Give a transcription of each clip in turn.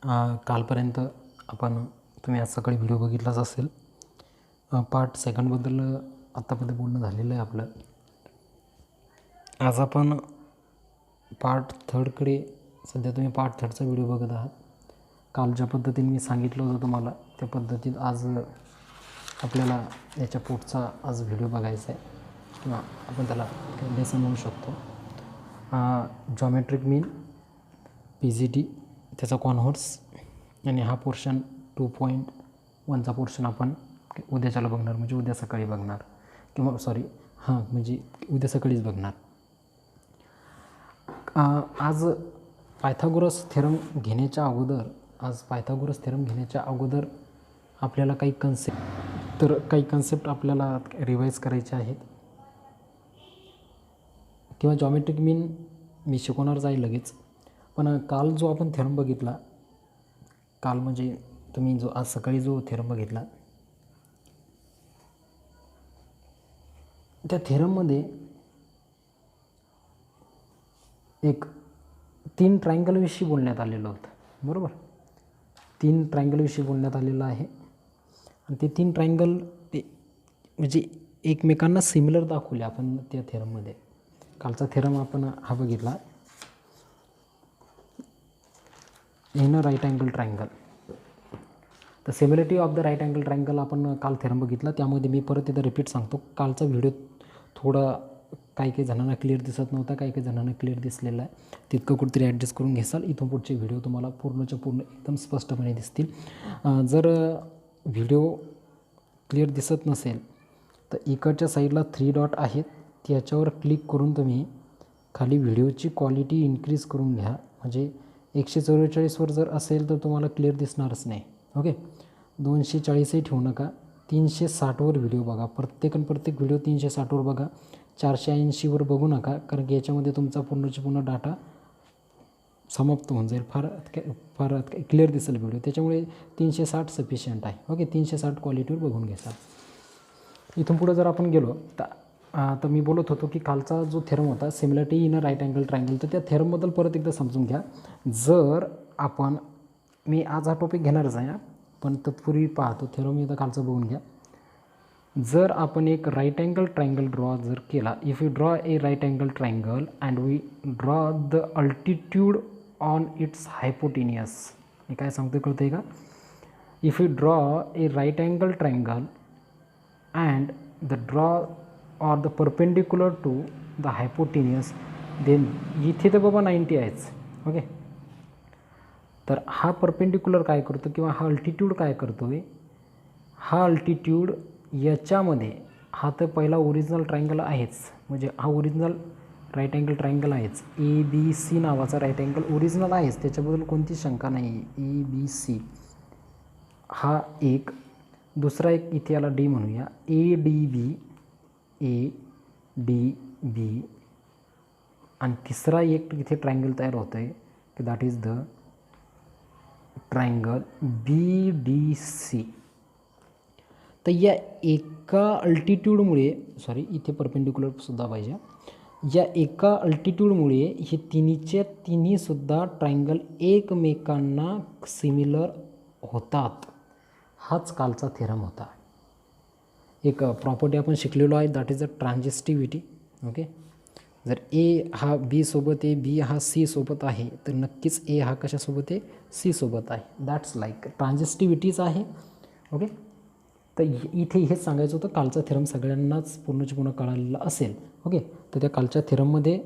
कालपर्यंत तुम्ही आज सकाळी व्हिडिओ बघितलाच असेल. पार्ट सेकंडबद्दल आत्तापर्यंत बोलणं झालेलं आहे आपलं. आज आपण पार्ट थर्डकडे, सध्या तुम्ही पार्ट थर्डचा व्हिडिओ बघत आहात. काल ज्या पद्धतीने मी सांगितलं होतं तुम्हाला त्या पद्धतीत आज आपल्याला याच्या पुढचा आज व्हिडिओ बघायचा आहे, किंवा आपण त्याला लेसन म्हणू शकतो. जॉमेट्रिक मीन, PGT, त्याचा कॉन्व्हर्स, आणि हा पोर्शन 2.1चा पोर्शन आपण उद्याच्याला बघणार, म्हणजे उद्या सकाळी बघणार, किंवा म्हणजे उद्या सकाळीच बघणार. आज पायथागोरस थेरम घेण्याच्या अगोदर आपल्याला काही कन्सेप्ट आपल्याला रिवाईज करायचे आहेत, किंवा जॉमेट्रिक मीन मी शिकवणार जाईल लगेच. पण काल जो आपण थेरम बघितला, काल म्हणजे तुम्ही आज सकाळी जो थेरम बघितला, त्या थेरममध्ये एक 3 ट्रायंगलविषयी बोलण्यात आलेलं होतं, बरोबर. 3 ट्रायंगलविषयी बोलण्यात आलेलं आहे, आणि ते 3 ट्रायंगल ते म्हणजे एकमेकांना सिमिलर दाखवले आपण त्या थेरममध्ये. कालचा थेरम आपण हा बघितला, in a right angle triangle. The similarity of the right angle triangle आपण काल थेरम बघितला. त्यामध्ये मी परत एकदा रिपीट सांगतो, कालचा व्हिडिओ थोडा काही जणांना क्लिअर दिसत नव्हता, काही जणांना क्लिअर दिसलेला आहे. तितकं कुठेतरी ॲडजस्ट करून घेसाल, इथून पुढचे व्हिडिओ तुम्हाला पूर्णच्या पूर्ण एकदम स्पष्टपणे दिसतील. जर व्हिडिओ क्लिअर दिसत नसेल तर इकडच्या साईडला 3 डॉट आहेत, त्याच्यावर क्लिक करून तुम्ही खाली व्हिडिओची क्वालिटी इन्क्रीज करून घ्या. म्हणजे 144वर जर असेल तर तुम्हाला क्लिअर दिसणारच नाही. ओके, 240ही ठेवू नका, 360वर व्हिडिओ बघा. प्रत्येक व्हिडिओ 360वर बघा, 480वर बघू नका, कारण की याच्यामध्ये तुमचा पूर्ण डाटा समाप्त होऊन जाईल. फार क्लिअर दिसेल व्हिडिओ, त्याच्यामुळे 360 सफिशियंट आहे. ओके, 360 क्वालिटीवर बघून घ्यायचा. इथून पुढे जर आपण गेलो तर मी बोलत होतो की कालचा जो थेरम होता, similarity in a right angle triangle, तर त्या थेरमबद्दल परत एकदा समजून घ्या. जर मी आज हा टॉपिक घेणारच आहे, पण तत्पूर्वी पाहतो थेरम एकदा कालचा बघून घ्या. जर आपण एक राईट अँगल ट्रायंगल ड्रॉ जर केला, if you draw a right angle triangle and we draw the altitude on its hypotenuse. मी काय सांगतो कळतं आहे का? If you draw a right angle triangle and the draw or the perpendicular to the hypotenuse, then इथे तर बाबा 90 आहेच. ओके, तर हा परपेंडिक्युलर काय करतो, किंवा हा अल्टिट्यूड काय करतो आहे, हा अल्टिट्यूड याच्यामध्ये, हा तर पहिला ओरिजिनल ट्रायंगल आहेच, म्हणजे हा ओरिजिनल राईट अँगल ट्रायंगल आहेच. ABC नावाचा राईट अँगल ओरिजिनल आहेच, त्याच्याबद्दल कोणती शंका नाही. ABC हा एक. दुसरा एक इथे याला D म्हणूया, ADB, आणि तिसरा एक इथे ट्रायंगल तयार होतं आहे, की that is the triangle BDC. तर या एका अल्टिट्यूडमुळे, इथे परपेंडिक्युलरसुद्धा पाहिजे, या एका अल्टिट्यूडमुळे हे तिन्हीसुद्धा ट्रायंगल एकमेकांना सिमिलर होतात. हाच कालचा थेरम होता. एक प्रॉपर्टी आपण शिकलेलो आहे, दॅट इज अ ट्रान्झिस्टिव्हिटी. ओके, जर A हा B सोबत आहे, B हा C सोबत आहे, तर नक्कीच A हा कशासोबत आहे, C सोबत आहे. दॅट्स लाईक ट्रान्झिस्टिव्हिटीच आहे. ओके, तर इथे हेच सांगायचं होतं. कालचा थेरम सगळ्यांनाच पूर्ण कळालेला असेल. ओके, तर त्या कालच्या थेरममध्ये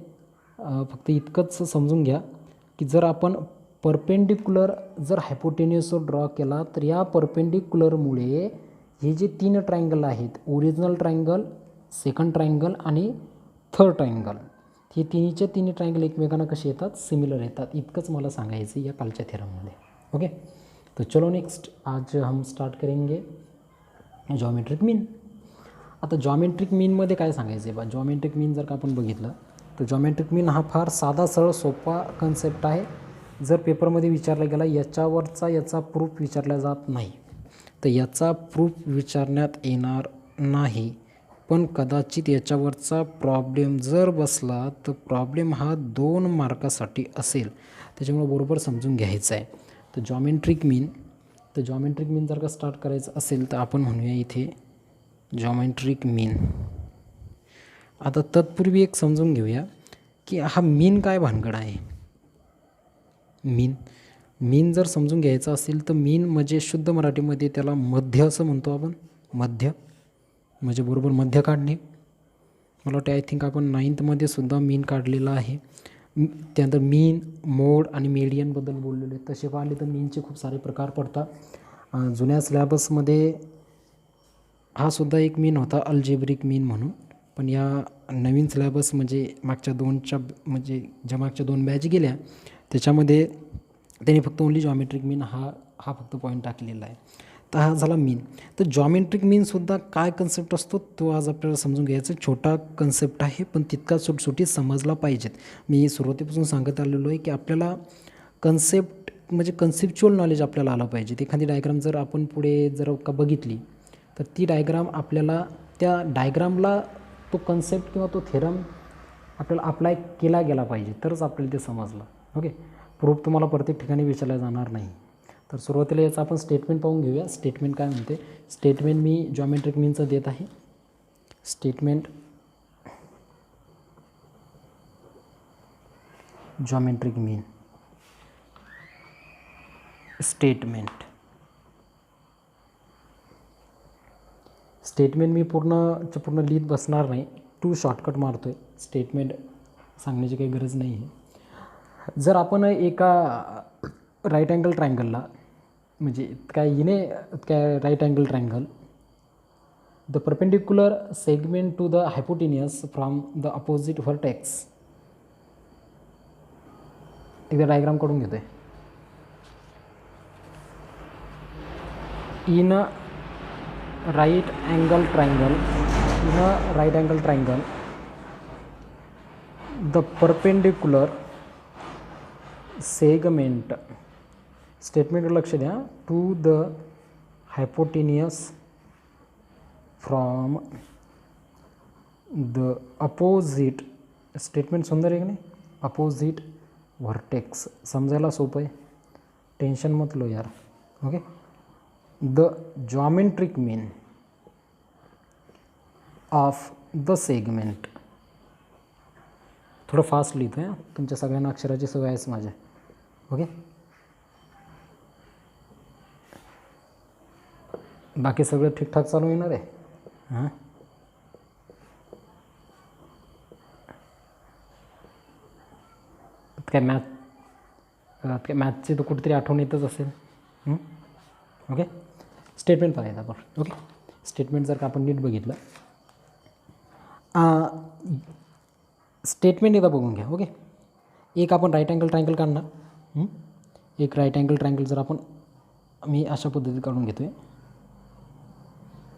फक्त इतकंच समजून घ्या की जर आपण परपेंडिक्युलर जर हायपोटेनियसवर ड्रॉ केला, तर या परपेंडिक्युलरमुळे हे जे 3 ट्रायंगल आहेत, ओरिजिनल ट्रायंगल, सेकंड ट्रायंगल आणि थर्ड ट्रायंगल, हे तिन्ही ट्रायंगल एकमेकांना कसे येतात, सिमिलर येतात. इतकंच मला सांगायचं या कालच्या थेरममध्ये. ओके, तो चलो नेक्स्ट आज हम स्टार्ट करेंगे जॉमेट्रिक मीन. आता जॉमेट्रिक मीनमध्ये काय सांगायचं आहे बा, जॉमेट्रिक मीन जर का आपण बघितलं तर जॉमेट्रिक मीन हा फार साधा सरळ सोपा कन्सेप्ट आहे. जर पेपरमध्ये विचारला गेला, याचा प्रूफ विचारला जात नाही, तर याचा प्रूफ विचारण्यात येणार नाही. पण कदाचित याच्यावरचा प्रॉब्लेम जर बसला तर प्रॉब्लेम हा 2 मार्कासाठी असेल, त्याच्यामुळे बरोबर समजून घ्यायचं आहे. तर जॉमेट्रिक मीन जर का स्टार्ट करायचं असेल तर आपण म्हणूया इथे जॉमेट्रिक मीन. आता तत्पूर्वी एक समजून घेऊया की हा मीन काय भानगड आहे. मीन जर समजून घ्यायचं असेल तर मीन म्हणजे शुद्ध मराठीमध्ये त्याला मध्य असं म्हणतो आपण. मध्य म्हणजे बरोबर मध्य काढणे. मला वाटते आय थिंक आपण 9th सुद्धा मीन काढलेला आहे. त्यानंतर मीन, मोड आणि मीडियनबद्दल बोललेले. तसे पाहिले तर मीनचे खूप सारे प्रकार पडतात. जुन्या सिलेबसमध्ये हा सुद्धा एक मीन होता, अल्जेब्रिक मीन म्हणून. पण या नवीन सिलेबस म्हणजे मागच्या मागच्या 2 बॅच गेल्या त्याच्यामध्ये त्यांनी फक्त ओन्ली जॉमेट्रिक मीन हा फक्त पॉईंट टाकलेला आहे. तर हा झाला मीन. तर जॉमेट्रिक मीनसुद्धा काय कन्सेप्ट असतो तो आज आपल्याला समजून घ्यायचा. छोटा कन्सेप्ट आहे पण तितका सुटसुटीत समजला पाहिजेत. मी सुरुवातीपासून सांगत आलेलो आहे की आपल्याला कन्सेप्ट म्हणजे कन्सेप्च्युअल नॉलेज आपल्याला आलं पाहिजे. एखादी डायग्राम जर आपण पुढे जर का बघितली तर ती डायग्राम आपल्याला त्या डायग्रामला तो कन्सेप्ट किंवा तो थेरम आपल्याला अप्लाय केला गेला पाहिजे तरच आपल्याला ते समजलं. ओके. प्रूफ तुम्हाला प्रत्येक ठिकाणी विचारला जाणार नाही. तर सुरुवातीला याचं आपण स्टेटमेंट पाहून घेऊया. स्टेटमेंट काय म्हणते. स्टेटमेंट मी जॉमेट्रिक मीनचं देत आहे. स्टेटमेंट जॉमेट्रिक मीन. स्टेटमेंट मी पूर्ण लिहित बसणार नाही. 2 शॉर्टकट मारतो आहे. स्टेटमेंट सांगण्याची काही गरज नाही आहे. जर आपण एका राईट अँगल ट्रायंगलला म्हणजे काय right angle triangle the perpendicular segment to the hypotenuse from the opposite vertex. एकदा डायग्राम काढून घेतो आहे. In a right angle triangle the perpendicular segment. स्टेटमेंटवर लक्ष द्या. To the hypotenuse from the opposite. Statement सुंदर आहे की नाही. अपोजिट व्हर्टेक्स समजायला सोपं आहे. टेन्शन मत लो यार. Okay. The geometric mean of the segment. थोडं फास्ट लिहितो आहे. तुमच्या सगळ्यांना अक्षराची सवय आहेच माझ्या. ओके. बाकी सगळं ठीकठाक चालू येणार आहे. हां काय मॅथची तर कुठेतरी आठवण येतच असेल. ओके. स्टेटमेंट पाहायचं आपण. ओके. स्टेटमेंट जर का आपण नीट बघितलं स्टेटमेंट एकदा बघून घ्या. ओके. एक आपण राईट अँगल ट्रायंगल काढणार. एक राईट अँगल ट्रायंगल जर मी अशा पद्धतीत काढून घेतो आहे.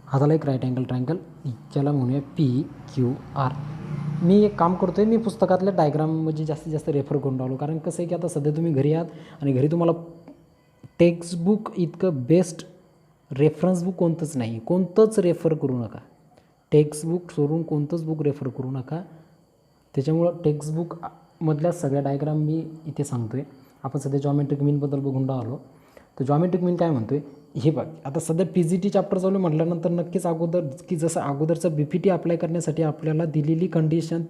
हा झाला एक राईट अँगल ट्रायंगल. ज्याला म्हणूया PQR. मी एक काम करतो आहे. मी पुस्तकातल्या डायग्राम म्हणजे जास्तीत जास्त रेफर करून राहिलो. कारण कसं आहे की आता सध्या तुम्ही घरी आहात आणि घरी तुम्हाला टेक्स्टबुक इतकं बेस्ट रेफरन्स बुक कोणतंच नाही. कोणतंच रेफर करू नका. टेक्स्टबुक सोडून कोणतंच बुक रेफर करू नका. त्याच्यामुळं टेक्स्टबुकमधल्या सगळ्या डायग्राम मी इथे सांगतो आहे. आपण सध्या जॉमेट्रिक मीनबद्दल बघून राहिलो. तर जॉमेट्रिक मीन काय म्हणतो आहे हे बघ. आता सध्या PGT चॅप्टर चालू म्हटल्यानंतर नक्कीच जसं अगोदरचं BPT अप्लाय करण्यासाठी आपल्याला दिलेली कंडिशन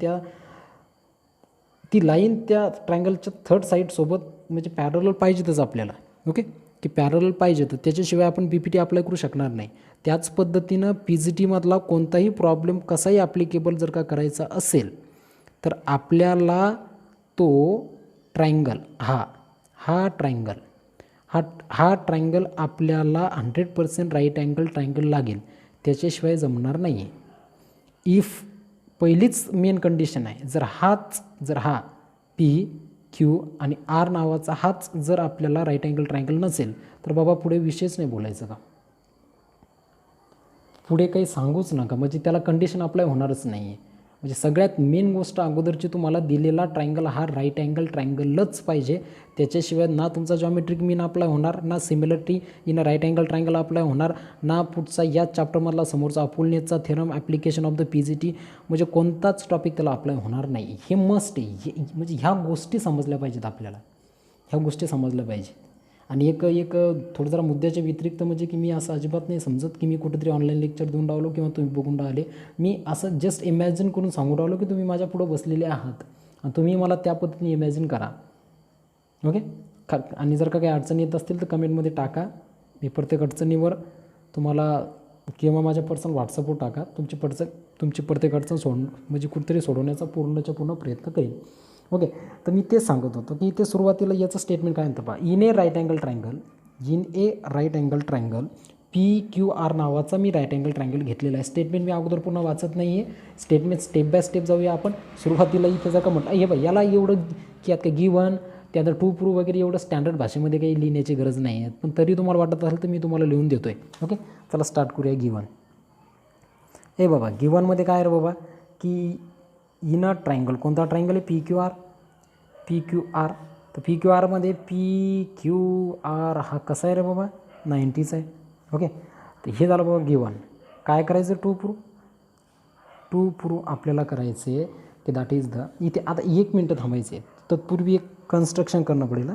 ती लाईन त्या ट्रायंगलच्या थर्ड साईडसोबत म्हणजे पॅरलल पाहिजेतच आपल्याला. ओके. की पॅरलल पाहिजे तर त्याच्याशिवाय आपण BPT अप्लाय करू शकणार नाही. त्याच पद्धतीनं PGTमधला कोणताही प्रॉब्लेम कसाही ॲप्लिकेबल जर का करायचा असेल तर आपल्याला तो ट्रायंगल हा ट्रायंगल आपल्याला 100% राईट अँगल ट्रायंगल लागेल. त्याच्याशिवाय जमणार नाही आहे. इफ पहिलीच मेन कंडिशन आहे. जर हा PQ आणि R नावाचा हाच जर आपल्याला राईट अँगल ट्रायंगल नसेल तर बाबा पुढे विषयच नाही बोलायचं का. पुढे काही सांगूच नका. म्हणजे त्याला कंडिशन अप्लाय होणारच नाही आहे. म्हणजे सगळ्यात मेन गोष्ट अगोदरची तुम्हाला दिलेला ट्रायंगल हा राईट अँगल ट्रायंगलच पाहिजे. त्याच्याशिवाय ना तुमचा जॉमेट्रिक मीन अप्लाय होणार, ना similarity in a right angle triangle apply होणार, ना पुढचा या चॅप्टरमधला समोरचा अपोलनेचा theorem application of the PGT म्हणजे कोणताच टॉपिक त्याला अप्लाय होणार नाही. हे मस्ट आहे. म्हणजे ह्या गोष्टी समजल्या पाहिजेत आपल्याला. ह्या गोष्टी समजल्या पाहिजे. आणि एक एक थोडं जरा मुद्द्याच्या व्यतिरिक्त म्हणजे की मी असं अजिबात नाही समजत की मी कुठेतरी ऑनलाईन लेक्चर देऊन राहिलो किंवा तुम्ही बघून राहिले. मी असं जस्ट इमॅजिन करून सांगून राहिलो की तुम्ही माझ्या पुढं बसलेले आहात आणि तुम्ही मला त्या पद्धतीने इमॅजिन करा. ओके. आणि जर का काही अडचणी येत असतील तर कमेंटमध्ये टाका. मी प्रत्येक अडचणीवर तुम्हाला किंवा माझ्या पर्सनल व्हॉट्सअपवर टाका. तुमची प्रत्येक अडचण म्हणजे कुठेतरी सोडवण्याचा पूर्णच्या पूर्ण प्रयत्न करेन. ओके. तर मी तेच सांगत होतो की इथे सुरुवातीला याचं स्टेटमेंट काय म्हणतं पहा. In a right angle triangle PQR नावाचा मी राईट अँगल ट्रायंगल घेतलेला आहे. स्टेटमेंट मी अगोदर पुन्हा वाचत नाही आहे. स्टेटमेंट स्टेप बाय स्टेप जाऊया आपण. सुरुवातीला इथे जर का म्हटलं हे बाई याला एवढं की आता गिवन त्यानंतर टू प्रूव्ह वगैरे एवढं स्टँडर्ड भाषेमध्ये काही लिहिण्याची गरज नाही आहे. पण तरी तुम्हाला वाटत असेल तर मी तुम्हाला लिहून देतो आहे. ओके. चला स्टार्ट करूया. गिवन हे बाबा गिवनमध्ये काय रे बाबा की इन अ ट्रायंगल. कोणता ट्रायंगल आहे? PQR. तर PQRमध्ये PQR हा कसा आहे रे बाबा? 90चा आहे. ओके. तर हे झालं बाबा गिवन. काय करायचं? टू प्रूव्ह आपल्याला करायचे की दॅट इज द. इथे आता 1 मिनटं थांबायचे. तत्पूर्वी एक कन्स्ट्रक्शन करणं पडेल.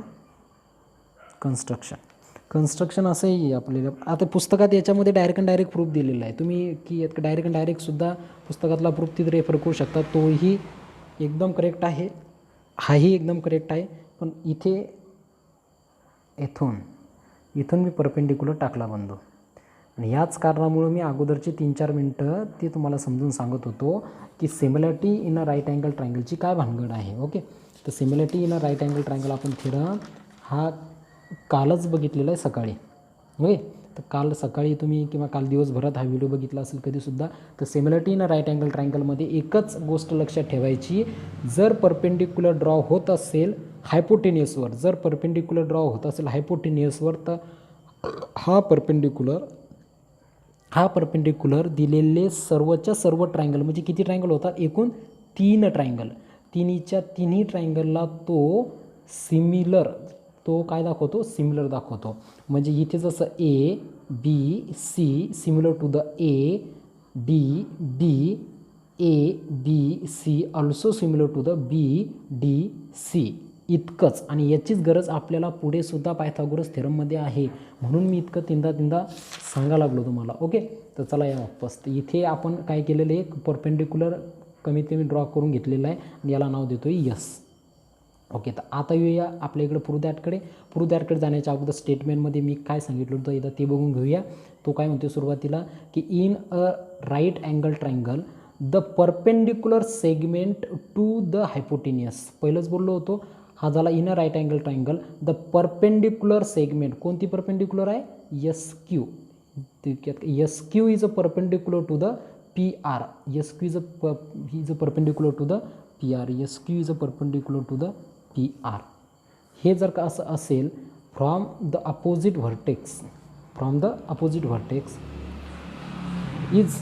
कन्स्ट्रक्शन असं आहे आपल्याला. आता पुस्तकात याच्यामध्ये डायरेक्ट प्रूफ दिलेला आहे. तुम्ही की डायरेक्टसुद्धा पुस्तकातला प्रूफ तिथे रेफर करू शकता. तोही एकदम करेक्ट आहे. हाही एकदम करेक्ट आहे. पण इथून मी परपेंडिक्युलर टाकला बंधू. आणि याच कारणामुळे मी अगोदरचे 3-4 मिनटं ते तुम्हाला समजून सांगत होतो की similarity in a right angle ट्रायंगलची काय भानगड आहे. ओके. तर similarity in a right angle triangle आपण थेरम हा कालच बघितलेला आहे सकाळी. ओके. तर काल सकाळी तुम्ही किंवा काल दिवसभरात हा व्हिडिओ बघितला असेल कधीसुद्धा. तर similarity in a right angle ट्रायंगलमध्ये एकच गोष्ट लक्षात ठेवायची. जर परपेंडिक्युलर ड्रॉ होत असेल हायपोटेनियसवर, तर हा परपेंडिक्युलर दिलेले सर्वच्या सर्व ट्रायंगल म्हणजे किती ट्रायंगल होतात? एकूण 3 ट्रायंगल. तिन्ही ट्रायंगलला तो काय दाखवतो? सिमिलर दाखवतो. म्हणजे इथे जसं ABC similar to the ADB, ABC also similar to the BDC इतकंच. आणि याचीच गरज आपल्याला पुढे सुद्धा पायथागोरस थेरममध्ये आहे. म्हणून मी इतकं तीनदा सांगायला लागलो तुम्हाला. ओके. तर चला या वापस. इथे आपण काय केलेलं आहे? परपेंडिक्युलर कमीत कमी ड्रॉ करून घेतलेला आहे आणि याला नाव देतो आहे यस. ओके. तर आता येऊया आपल्या इकडे प्रूव्ह दॅटकडे जाण्याच्या अगोदर स्टेटमेंटमध्ये मी काय सांगितलं होतं एकदा ते बघून घेऊया. तो काय म्हणतो सुरुवातीला की in a right angle triangle the perpendicular segment to the hypotenuse. पहिलंच बोललो होतो. हा झाला in a right angle triangle. The perpendicular segment कोणती परपेंडिक्युलर आहे? SQ. SQ is a perpendicular to the PR. SQ is a perpendicular to the PR. SQ is a perpendicular to the PR. हे जर का असं असेल from the opposite vertex is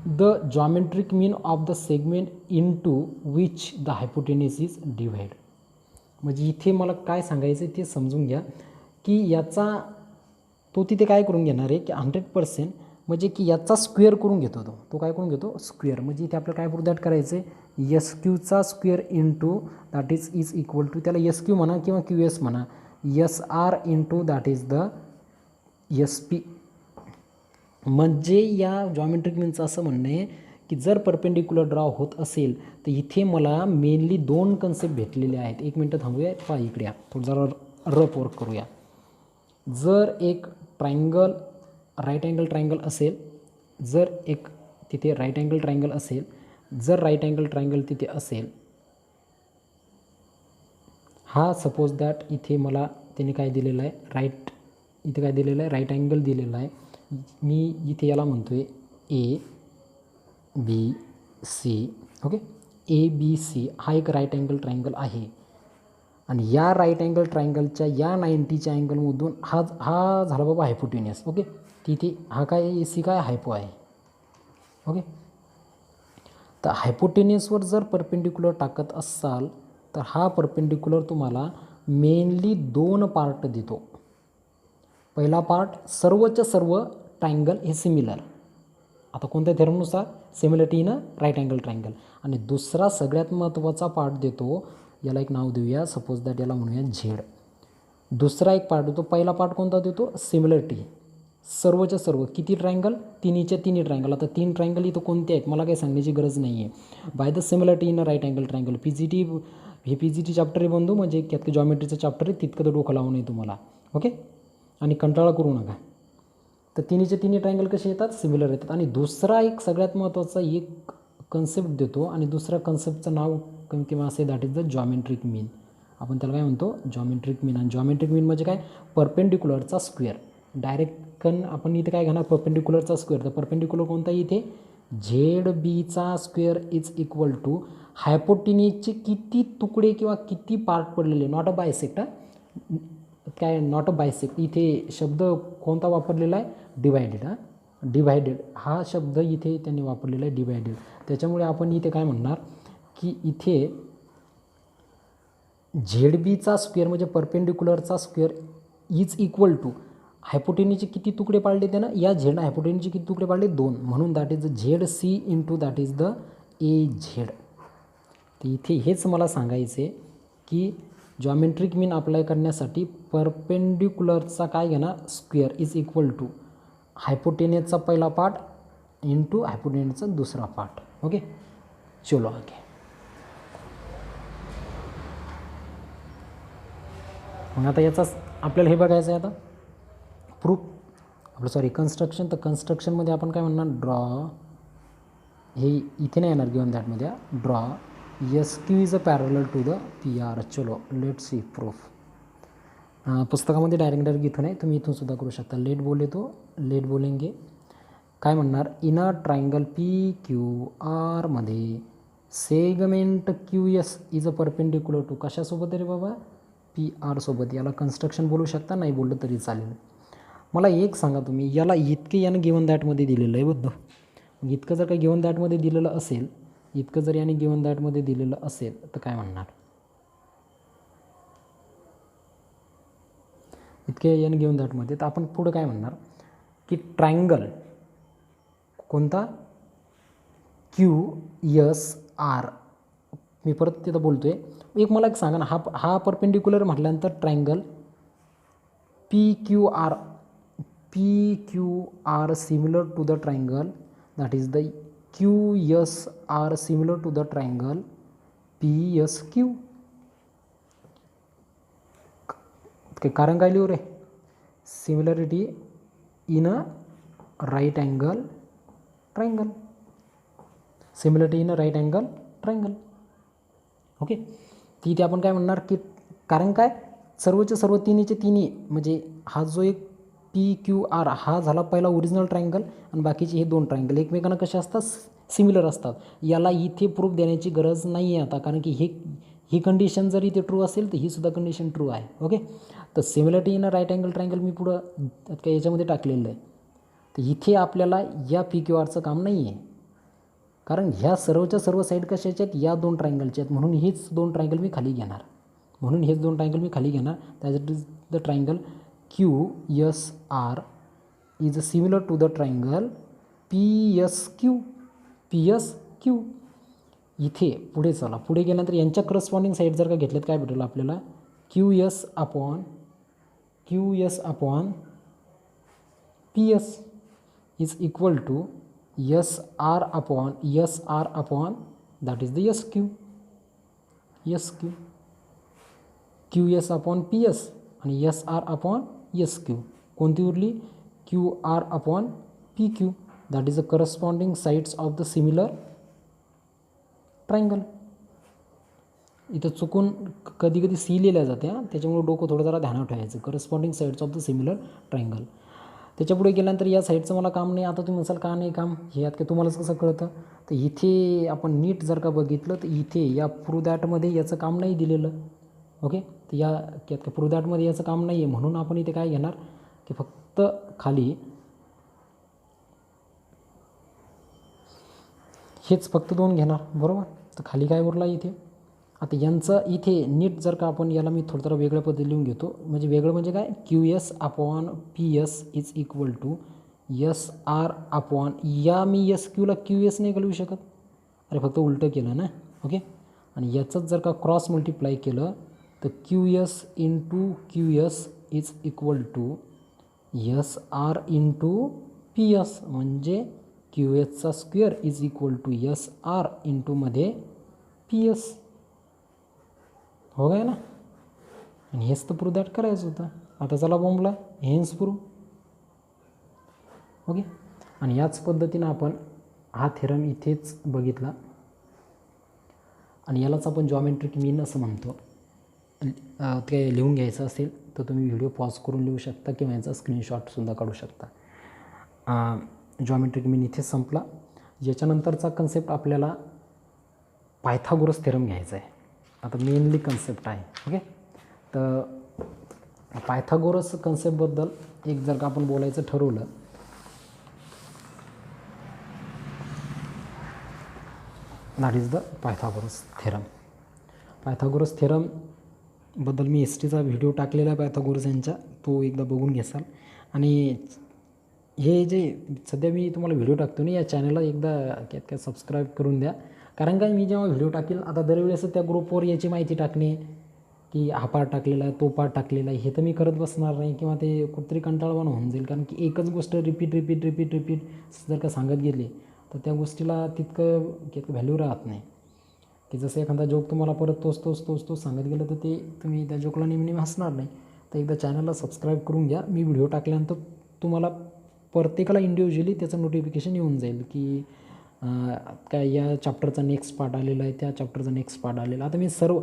the geometric mean of the segment into which the hypotenuse is divide. म्हणजे इथे मला काय सांगायचं ते समजून घ्या की याचा तो तिथे काय करून घेणार आहे की 100% म्हणजे की याचा स्क्वेअर करून घेतो. तो काय करून घेतो? स्क्वेअर. म्हणजे इथे आपल्याला काय प्रूव्ह दॅट करायचं आहे? SQचा square into that is equal to त्याला SQ म्हणा किंवा QS म्हणा. SR into that is the SP. म्हणजे या जॉमेट्रिक मीनचं असं म्हणणं आहे की जर परपेंडिक्युलर ड्रॉ होत असेल तर इथे मला मेनली 2 कन्सेप्ट भेटलेले आहेत. 1 मिनटं थांबूया. पहा इकडे या. थोडं जरा रफ वर्क करूया. जर एक ट्रायंगल राईट अँगल ट्रायंगल असेल, जर एक तिथे राईट अँगल ट्रायंगल असेल, जर राईट अँगल ट्रायंगल तिथे असेल, हा सपोज दॅट इथे मला त्याने काय दिलेलं आहे? इथे काय दिलेलं आहे? राईट अँगल दिलेला आहे. मी इथे याला म्हणतो आहे ABC. ओके. ABC हा एक राईट अँगल ट्रायंगल आहे आणि या राईट अँगल ट्रायंगलच्या या 90च्या अँगलमधून हा झाला बाबा हायपोटेनियस. ओके. तिथे हा काय AC काय हायपो आहे. ओके. तर हायपोटेनियसवर जर परपेंडिक्युलर टाकत असाल तर हा परपेंडिक्युलर तुम्हाला मेनली 2 पार्ट देतो. पहिला पार्ट सर्वच्या सर्व ट्रायंगल हे सिमिलर. आता कोणत्या थेरमनुसार? Similarity in a right angle triangle. आणि दुसरा सगळ्यात महत्त्वाचा पार्ट देतो. याला एक नाव देऊया. सपोज दॅट याला म्हणूया Z. दुसरा एक पार्ट होतो, पहिला पार्ट कोणता देतो, सिमिलरिटी, सर्वच्या सर्व किती ट्रायंगल, तिन्हीच्या तिन्ही ट्रायंगल. आता 3 ट्रायंगल इथं कोणते आहेत मला काही सांगण्याची गरज नाही आहे. By the similarity in a right angle triangle. PGT हे PGT चॅप्टर आहे बंधू, म्हणजे त्यात जॉमेट्रीचं चॅप्टर आहे, तितकं तर डोकं लावू नये तुम्हाला. ओके, आणि कंटाळा करू नका. तर तिन्हीचे तिन्ही ट्रायंगल कसे येतात, सिमिलर येतात. आणि दुसरा एक सगळ्यात महत्त्वाचा एक कन्सेप्ट देतो, आणि दुसऱ्या कन्सेप्टचं नाव किंवा असे, दॅट इज द जॉमेट्रिक मीन. आपण त्याला काय म्हणतो, जॉमेट्रिक मीन. आणि जॉमेट्रिक मीन म्हणजे काय, परपेंडिक्युलरचा स्क्वेअर. डायरेक्ट आपण इथे काय घेणार, परपेंडिक्युलरचा स्क्वेअर. तर परपेंडिक्युलर कोणता इथे, ZBचा स्क्वेअर इज इक्वल टू हायपोटेन्यूजचे किती तुकडे किंवा किती पार्ट पडलेले, नॉट अ बायसेक्ट. काय नॉट अ बायसेक्ट, इथे शब्द कोणता वापरलेला आहे, डिवायडेड. डिवायडेड हा शब्द इथे त्यांनी वापरलेला आहे, डिवायडेड. त्याच्यामुळे आपण इथे काय म्हणणार की इथे ZBचा स्क्वेअर म्हणजे परपेंडिक्युलरचा स्क्वेअर इज इक्वल टू हायपोटेन्यूजचे किती तुकडे पाडले त्यानं, या झेड हायपोटेन्यूजचे किती तुकडे पाडले, 2. म्हणून that is the ZC into that is the AZ. तर इथे हेच मला सांगायचं आहे की जॉमेट्रिक मीन अप्लाय करण्यासाठी परपेंडिक्युलरचा काय घेणार, स्क्वेअर इज इक्वल टू हायपोटेन्यूजचा पहिला पार्ट इंटू हायपोटेन्यूजचा दुसरा पार्ट. ओके, चलो ओके. मग आता याचा आपल्याला हे बघायचं आहे, आता प्रूफ आपलं कन्स्ट्रक्शन. तर कन्स्ट्रक्शनमध्ये आपण काय म्हणणार, ड्रॉ, हे इथे नाही येणार गिवन दॅटमध्ये, draw SQ is a parallel to the PR. चलो लेट सी प्रूफ. पुस्तकामध्ये डायरेक्ट इथून आहे, तुम्ही इथून सुद्धा करू शकता. लेट बोले तो लेट बोलेंगे. काय म्हणणार, इन अ ट्रायंगल PQR मध्ये segment QS is a perpendicular to, कशासोबत रे बाबा, PR सोबत. याला कन्स्ट्रक्शन बोलू शकता, नाही बोललं तरी चालेल. मला एक सांगा तुम्ही, याला इतके यानं गिवन दॅटमध्ये दिलेलं आहे बद्ध. इतकं जर काही गिवन दॅटमध्ये दिलेलं असेल, इतकं जर याने गिवन दॅटमध्ये दिलेलं असेल तर काय म्हणणार, इतके याने गिवन दॅटमध्ये. तर आपण पुढं काय म्हणणार की ट्रायंगल कोणता, QSR. मी परत तिथं बोलतो आहे, एक मला एक सांगा ना, हा परपेंडिक्युलर म्हटल्यानंतर triangle PQR similar to the triangle that is the QSR similar to the triangle PSQ. कारण काय लिहू रे, similarity in a right angle triangle, similarity in a right angle triangle. Okay, तिथे आपण काय म्हणणार की कारण काय, सर्वचे सर्व तिन्हीचे तिन्ही, म्हणजे हा जो एक PQR हा झाला पहिला ओरिजिनल ट्रायंगल, आणि बाकीचे हे 2 ट्रायंगल एकमेकांना कसे असतात, सिमिलर असतात. याला इथे प्रूफ देण्याची गरज नाही आहे आता, कारण की ही कंडिशन जर इथे ट्रू असेल तर ही सुद्धा कंडिशन ट्रू आहे. ओके, तर similarity in a right angle triangle मी पुढं काही याच्यामध्ये टाकलेलं आहे. तर इथे आपल्याला या PQRचं काम नाही आहे, कारण ह्या सर्वच्या सर्व साईड कशाच्या आहेत, या 2 ट्रायंगलच्या आहेत. म्हणून हेच 2 ट्रायंगल मी खाली घेणार, that is the triangle QSR is similar to the triangle PSQ. इथे पुढे चला, पुढे गेल्यानंतर यांच्या करस्पॉन्डिंग साईड जर का घेतल्यात काय भेटेल आपल्याला, QS upon PS is equal to SR upon that is the SQ. QS upon PS आणि SR अपॉन SQ. कोणती उरली, QR upon PQ. That is the corresponding sides of the similar triangle. इथं चुकून कधी कधी C लिहिल्या जाते, त्याच्यामुळे डोकं थोडं जरा ध्यानात ठेवायचं, corresponding sides of the similar triangle. त्याच्यापुढे गेल्यानंतर या साईडचं मला काम नाही. आता तुम्ही म्हणसाल का नाही काम, हे यात काय तुम्हालाच कसं कळतं. तर इथे आपण नीट जर का बघितलं तर इथे या प्रूव्ह दॅटमध्ये याचं काम नाही दिलेलं. ओके, तर यात काय प्रूव्ह दॅटमध्ये याचं काम नाही आहे, म्हणून आपण इथे काय घेणार की फक्त खाली हेच फक्त 2 घेणार, बरोबर. तर खाली काय उरला इथे. आता यांचं इथे नीट जर का आपण याला मी थोडं जरा वेगळ्या पद्धतीने लिहून घेतो, म्हणजे वेगळं म्हणजे काय, QS upon PS is equal to SR upon, या मी SQला QS नाही लिहू शकत, अरे फक्त उलटं केलं ना. ओके, आणि याचंच जर का क्रॉस मल्टिप्लाय केलं तर तर QS into QS is equal to SR into PS, म्हणजे QSचा square is equal to SR इंटूमध्ये PS. हो गया ना. आणि हेच तर प्रूव्ह दॅट करायचं होतं. आता चला बोंबला हेच प्रूव्ह. ओके. आणि याच पद्धतीनं आपण हा थेरम इथेच बघितला आणि यालाच आपण जॉमेट्रिक मीन असं म्हणतो. ते लिहून घ्यायचं असेल तर तुम्ही व्हिडिओ पॉज करून लिहू शकता किंवा याचा स्क्रीनशॉटसुद्धा काढू शकता. जॉमेट्रिक मीन इथेच संपला. याच्यानंतरचा कन्सेप्ट आपल्याला पायथागोरस थेरम घ्यायचा आहे. आता मेनली कन्सेप्ट आहे. ओके. तर पायथागोरस कन्सेप्टबद्दल एक जर का आपण बोलायचं ठरवलं that is the Pythagoras theorem. Pythagoras थेरमबद्दल मी हिस्ट्रीचा व्हिडिओ टाकलेला आहे पायथागोरस यांच्या, तो एकदा बघून घ्याल. आणि हे जे सध्या मी तुम्हाला व्हिडिओ टाकतो ना, या चॅनलला एकदा सबस्क्राईब करून द्या. कारण काय मी जेव्हा व्हिडिओ टाकेल आता दरवेळेस त्या ग्रुपवर याची माहिती टाकणे की हा पार्ट टाकलेला आहे, तो पार्ट टाकलेला आहे, हे तर मी करत बसणार नाही किंवा ते कुठेतरी कंटाळवाणं होऊन जाईल. कारण की एकच गोष्ट रिपीट जर का सांगत गेले तर त्या गोष्टीला तितकं व्हॅल्यू राहत नाही. की जसं एखादा जोक तुम्हाला परत तोच सांगत गेलं तर ते तुम्ही त्या जोकला नेहमी हसणार नाही. तर एकदा चॅनलला सबस्क्राईब करून घ्या. मी व्हिडिओ टाकल्यानंतर तुम्हाला प्रत्येकाला इंडिव्हिज्युअली त्याचं नोटिफिकेशन येऊन जाईल की काय या चॅप्टरचा नेक्स्ट पार्ट आलेला आहे, त्या चॅप्टरचा नेक्स्ट पार्ट आलेला. आता मी सर्व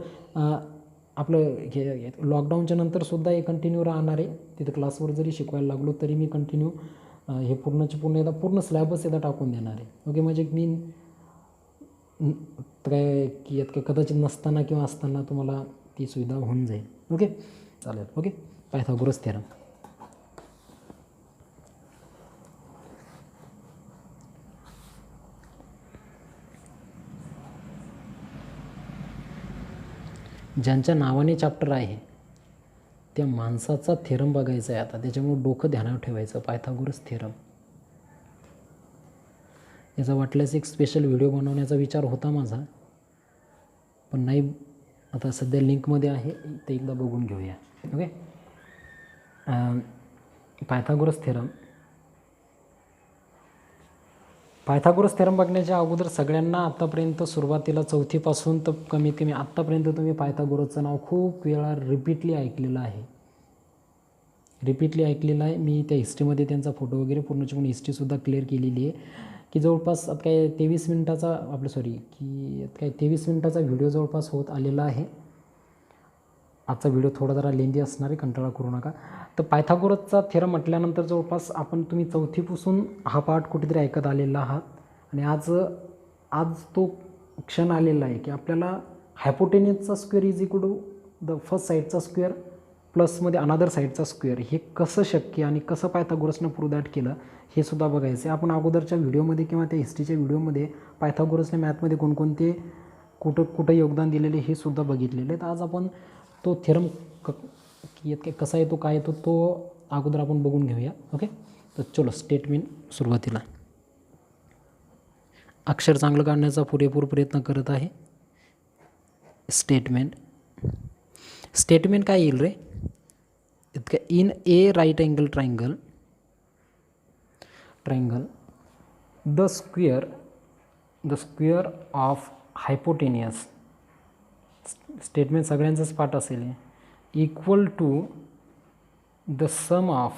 आपलं हे लॉकडाऊनच्या नंतरसुद्धा हे कंटिन्यू राहणार आहे. तिथं क्लासवर जरी शिकवायला लागलो तरी मी कंटिन्यू हे पूर्ण स्लॅबच एकदा टाकून देणार आहे. ओके. म्हणजे मी काय की यात काय कदाचित नसताना किंवा असताना तुम्हाला ती सुविधा होऊन जाईल. ओके. चालेल. ओके. Pythagoras theorem. ज्यांच्या नावाने चॅप्टर आहे त्या माणसाचा थेरम बघायचा आहे आता. त्याच्यामुळे डोकं ध्यानावर ठेवायचं. पायथागोरस थेरम याचा वाटल्यास एक स्पेशल व्हिडिओ बनवण्याचा विचार होता माझा, पण नाही. आता सध्या लिंकमध्ये आहे, ते एकदा बघून घेऊया. ओके. पायथागोरस थेरम बघण्याच्या अगोदर सगळ्यांना आत्तापर्यंत सुरुवातीला चौथीपासून तर कमीत कमी आत्तापर्यंत तुम्ही पायथागोरसचं नाव खूप वेळा रिपीटली ऐकलेलं आहे. मी त्या हिस्ट्रीमध्ये त्यांचा फोटो वगैरे पूर्णची पूर्ण हिस्ट्रीसुद्धा क्लिअर केलेली आहे. की जवळपास आता काय 23 मिनिटाचा व्हिडिओ जवळपास होत आलेला आहे. आजचा व्हिडिओ थोडा जरा लेंदी असणार आहे, कंटाळा करू नका. तर पायथागोरसचा थेरम म्हटल्यानंतर जवळपास तुम्ही चौथीपासून हा पार्ट कुठेतरी ऐकत आलेला आहात. आणि आज तो क्षण आलेला आहे की आपल्याला हायपोटेनियसचा square is equal to the first साईडचा स्क्वेअर प्लसमध्ये अनादर साईडचा स्क्वेअर, हे कसं शक्य आणि कसं पायथागोरसनं प्रूव्ह दॅट केलं हे सुद्धा बघायचं आहे. आपण अगोदरच्या व्हिडिओमध्ये किंवा त्या हिस्ट्रीच्या व्हिडिओमध्ये पायथागोरसने मॅथमध्ये कोणकोणते कुठं योगदान दिलेले हे सुद्धा बघितलेले आहेत. आज आपण तो थेरम कसा येतो, काय येतो, तो अगोदर आपण बघून घेऊया. ओके. तर चलो स्टेटमेंट सुरुवातीला अक्षर चांगलं काढण्याचा पुरेपूर प्रयत्न करत आहे. स्टेटमेंट काय येईल रे? In a right angle triangle the square of hypotenuse, statement सगळ्यांचाच पाठ असेल, equal to the sum of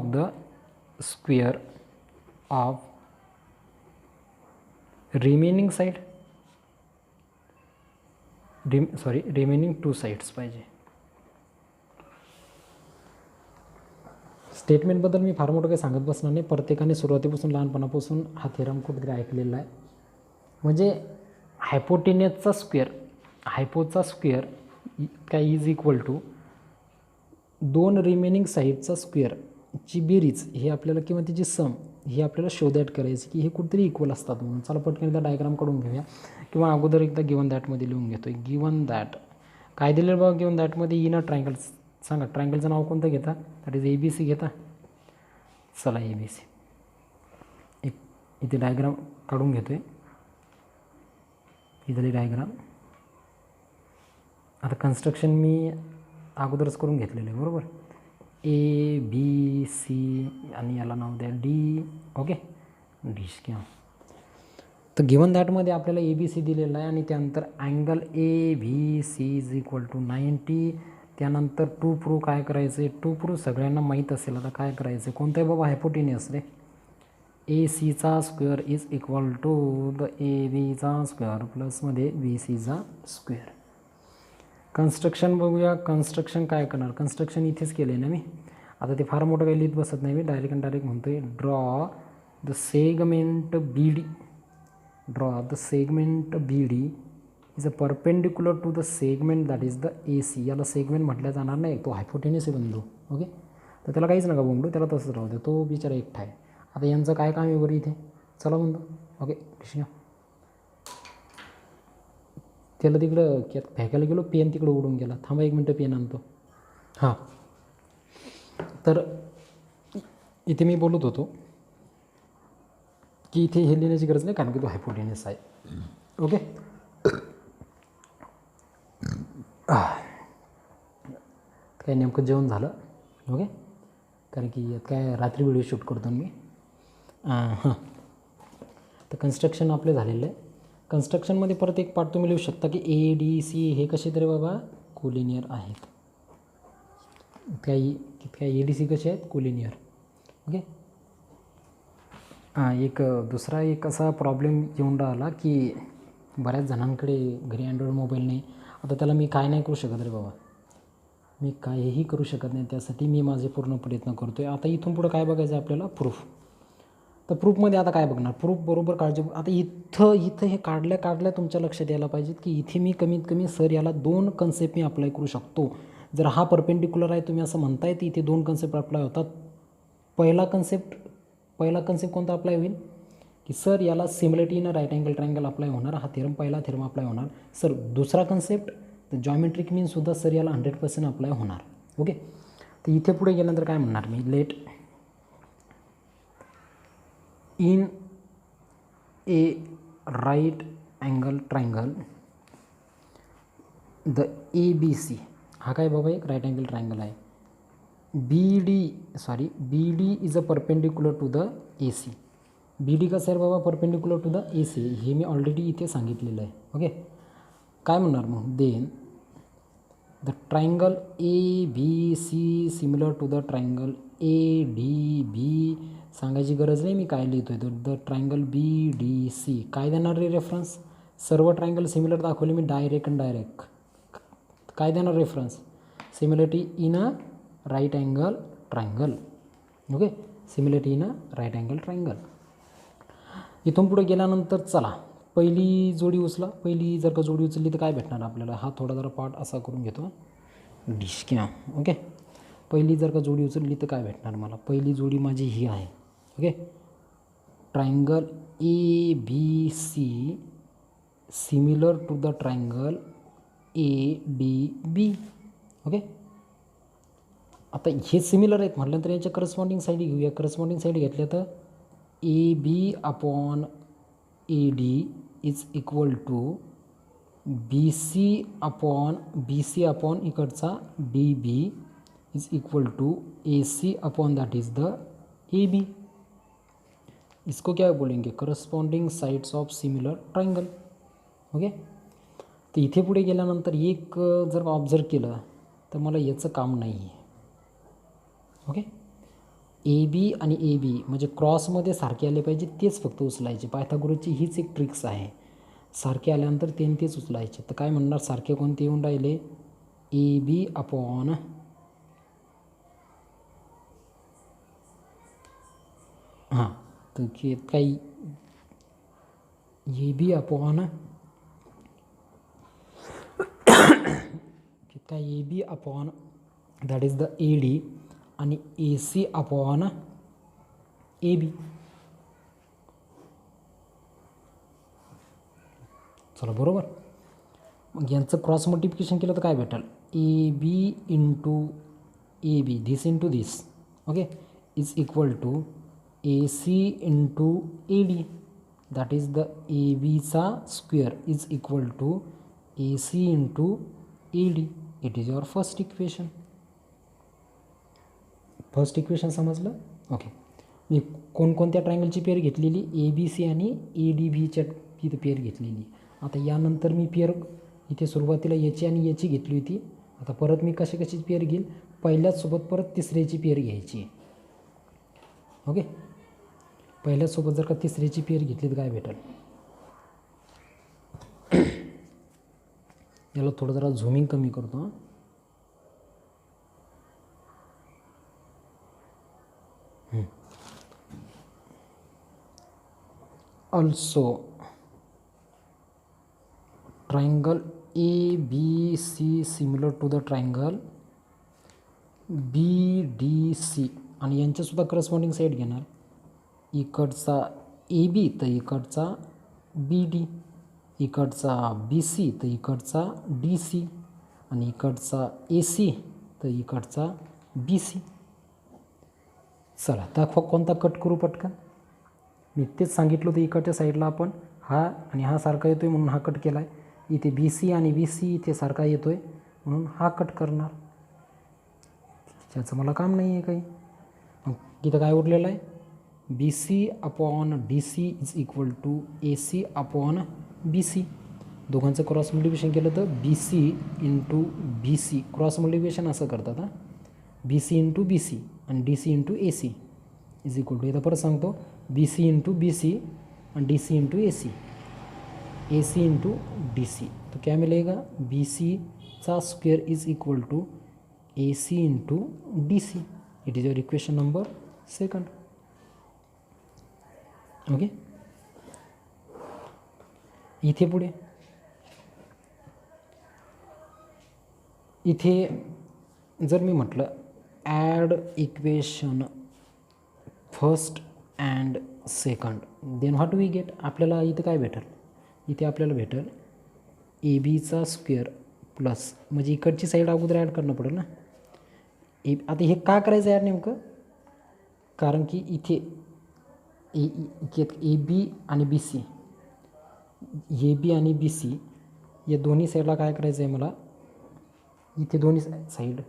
the square of remaining two sides पाहिजे. स्टेटमेंटबद्दल मी फार मोठं काही सांगत बसणार नाही. प्रत्येकाने सुरुवातीपासून लहानपणापासून हा थेरम कुठेतरी ऐकलेला आहे. म्हणजे हायपोटेनियसचा स्क्वेअर काय इज इक्वल टू 2 रिमेनिंग साईडचा स्क्वेअरची बेरीज हे आपल्याला किंवा त्याची सम हे आपल्याला शो दॅट करायची की हे कुठेतरी इक्वल असतात म्हणून. चला पटकन एकदा डायग्राम काढून घेऊया किंवा अगोदर एकदा गिवन दॅटमध्ये लिहून घेतो. गिवन दॅट काय दिलेलं बघा. गिवन दॅटमध्ये इन अ ट्रायंगल, सांगा ट्रायंगलचं नाव कोणतं घेता? दॅट इज ABC घेता. चला ABC इथे डायग्राम काढून घेतो आहे. इथली डायग्राम आता कन्स्ट्रक्शन मी अगोदरच करून घेतलेलं आहे बरोबर. ए बी सी आणि याला नाव द्या डी. ओके, डिश किंवा तर गिवन दॅटमध्ये आपल्याला ए बी सी दिलेलं आहे आणि त्यानंतर angle A V C is equal to 90. त्यानंतर टू प्रूव्ह काय करायचं आहे, टू प्रूव्ह सगळ्यांना माहीत असेल. आता काय करायचं आहे, कोणतं आहे बाबा, हायपोटेनियस रे. ए सीचा square is equal to the A बीचा स्क्वेअर प्लसमध्ये बी सीचा स्क्वेअर. कन्स्ट्रक्शन बघूया. कन्स्ट्रक्शन काय करणार, कन्स्ट्रक्शन इथेच केलं आहे ना मी. आता ते फार मोठं काही लिहित बसत नाही मी, डायरेक्ट म्हणतो आहे draw the segment B D. Draw the segment B D is a perpendicular to the segment that is the A C. याला सेगमेंट म्हटल्या जाणार नाही, तो हायपोटेनियस आहे बंधू. ओके, तर त्याला काहीच नका बोंबडू, त्याला तसंच राहू दे, तो बिचारा एकटा आहे. आता यांचं काय काम आहे बरं इथे, चला बंधू. ओके कृष्ण, त्याला तिकडं फेकायला गेलो, पेन तिकडं उडून गेला. थांबा 1 मिनटं, पेन आणतो. हां, तर इथे मी बोलत होतो की इथे हे लिहिण्याची गरज नाही कारण की तो हायपोटेनियस आहे. ओके, काय नेमकं जेवण झालं. ओके, कारण की काय रात्री व्हिडिओ शूट करतो मी. हां, तर कन्स्ट्रक्शन आपले झालेलं आहे. कन्स्ट्रक्शनमध्ये परत एक पार्ट तुम्ही लिहू शकता की ए डी सी हे कसे तरी बाबा कोलिनियर आहेत. काय ए डी सी कसे आहेत, कोलिनियर. ओके, एक दुसरा एक असा प्रॉब्लेम येऊन राहिला की बऱ्याच जणांकडे घरी अँड्रॉइड मोबाईल नाही. आता त्याला मी काय नाही करू शकत रे बाबा, मी काहीही करू शकत नाही. त्यासाठी मी माझे पूर्ण प्रयत्न करतो आहे. आता इथून पुढं काय बघायचं आहे आपल्याला, प्रूफ. तर प्रूफमध्ये आता काय बघणार, प्रूफ बरोबर काळजी. आता इथं हे काढल्या तुमच्या लक्षात यायला पाहिजेत की इथे मी कमीत कमी सर याला 2 कन्सेप्ट मी अप्लाय करू शकतो. जर हा परपेंडिक्युलर आहे तुम्ही असं म्हणताय, तर इथे 2 कन्सेप्ट अप्लाय होतात. पहिला कन्सेप्ट कोणता अप्लाय होईल की सर याला similarity in right angle triangle apply होणार, हा थेरम पहिला थेरम अप्लाय होणार. सर दुसरा कन्सेप्ट तर जॉमेट्रिक मीनसुद्धा सर याला 100% अप्लाय होणार. ओके, तर इथे पुढे गेल्यानंतर काय म्हणणार मी, let in a right angle triangle the A B C. हा काय बाबा एक राईट अँगल ट्रायंगल आहे. B D is a perpendicular to the A C. B D कसं आहे बाबा, perpendicular to the A C. हे मी ऑलरेडी इथे सांगितलेलं आहे. ओके, काय म्हणणार मग, then the triangle A B C similar to the triangle A D B. सांगायची गरज नाही मी काय लिहितो आहे. The triangle B D C काय देणार रे रेफरन्स, सर्व ट्रायंगल सिमिलर दाखवले मी, डायरेक्ट काय देणार reference, similarity in a right angle triangle. Okay, similarity in a right angle triangle. इथून पुढे गेल्यानंतर चला पहिली जोडी उचला. पहिली जर का जोडी उचलली तर काय भेटणार आपल्याला, हा थोडा जरा पार्ट असा करून घेतो डिश किंवा. ओके, पहिली जर का जोडी उचलली तर काय भेटणार मला, पहिली जोडी माझी ही आहे. Okay, triangle A B C similar to the triangle A D B. Okay, आता हे सिमिलर आहेत म्हटल्यानंतर याच्या करस्पॉन्डिंग साईड घेऊया. करस्पॉन्डिंग साईड घेतल्या तर A B upon A D is equal to B C upon इकडचा D B is equal to A C upon that is the A B. इसको क्या बोलेंगे, corresponding sides of similar triangle. Okay, तर इथे पुढे गेल्यानंतर एक जर ऑब्झर्व केलं तर मला याचं काम नाही आहे. ओके, ए बी आणि ए बी म्हणजे क्रॉसमध्ये सारखे आले पाहिजे, तेच फक्त उचलायचे. पायथागोरसची हीच एक ट्रिक्स आहे, सारखे आल्यानंतर तेच उचलायचे. तर काय म्हणणार, सारखे कोणते येऊन राहिले, ए बी अपॉन हां, तर काही ए बी अपॉन काय A B upon that is the A D आणि A C upon A B. चला बरोबर, मग यांचं क्रॉस मल्टिप्लिकेशन केलं तर काय भेटेल, A B into A B this into this. Okay, is equal to A C into A D that is the A बीचा square is equal to A C into AD. It is your first equation. First equation समजलं. ओके. मी कोणकोणत्या ट्रायंगलची pair घेतलेली, ABC आणि ADBच्या इथं pair घेतलेली. आता यानंतर मी पेअर इथे सुरुवातीला याची आणि याची घेतली होती. आता परत मी कशाची पेअर घेईल, पहिल्याचसोबत परत तिसऱ्याची पेअर घ्यायची. ओके. पहिल्याचसोबत जर का तिसऱ्याची पेअर घेतली तर काय भेटेल, याला थोडं जरा झूमिंग कमी करतो. Also triangle ABC similar to the triangle BDC आणि यांच्यासुद्धा करस्पॉन्डिंग साईड घेणार. इकडचा AB तर इकडचा BD, इकडचा BC तर इकडचा DC आणि इकडचा AC तर इकडचा BC. चला आता कोणता कट करू पटकन. मी तेच सांगितलं होतं, इकडच्या साईडला आपण हा आणि हा सारखा येतो आहे म्हणून हा कट केला आहे. इथे BC आणि BC इथे सारखा येतो आहे म्हणून हा कट करणार. त्याचं मला काम नाही आहे काही. मग इथं काय उरलेलं आहे, BC upon DC is equal to AC upon BC. दोघांचं क्रॉस मल्टिप्लिकेशन केलं तर BC into BC. Cross multiplication असं करतात हां, BC इंटू BC आणि DC into AC is equal to, इथं परत सांगतो, BC इंटू BC और DC into AC into DC. तो क्या मिलेगा, BC चा square is equal to AC into DC. It is your equation number 2. Okay. इथे पुढे इथे जर मी म्हटलं add equation first and second, then what we get. आपल्याला इथे काय भेटेल, इथे आपल्याला भेटेल ABचा स्क्वेअर प्लस, म्हणजे इकडची साईड अगोदर ॲड करणं पडेल ना. आता हे का करायचं आहे नेमकं, कारण की इथे AB आणि BC, AB आणि BC या दोन्ही साईडला काय करायचं आहे मला, इथे दोन्ही साईड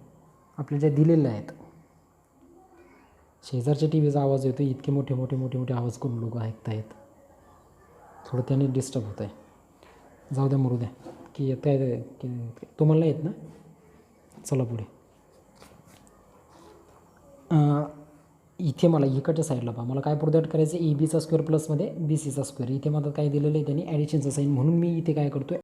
आपल्या ज्या दिलेल्या आहेत. शेजारच्या TVचा आवाज येतो, इतके मोठे मोठे मोठे मोठे आवाज करून लोक ऐकतायत, थोडं त्याने डिस्टर्ब होत आहे. जाऊ द्या, मरू द्या. की येत आहे की तुम्हाला येत ना. चला पुढे. इथे मला इकडच्या साईडला पहा, मला काय प्रोडक्ट करायचं, ABचा स्क्वेअर प्लसमध्ये BCचा स्क्वेअर. इथे मला काय दिलेलं आहे त्यांनी, ॲडिशनचं साईन, म्हणून मी इथे काय करतो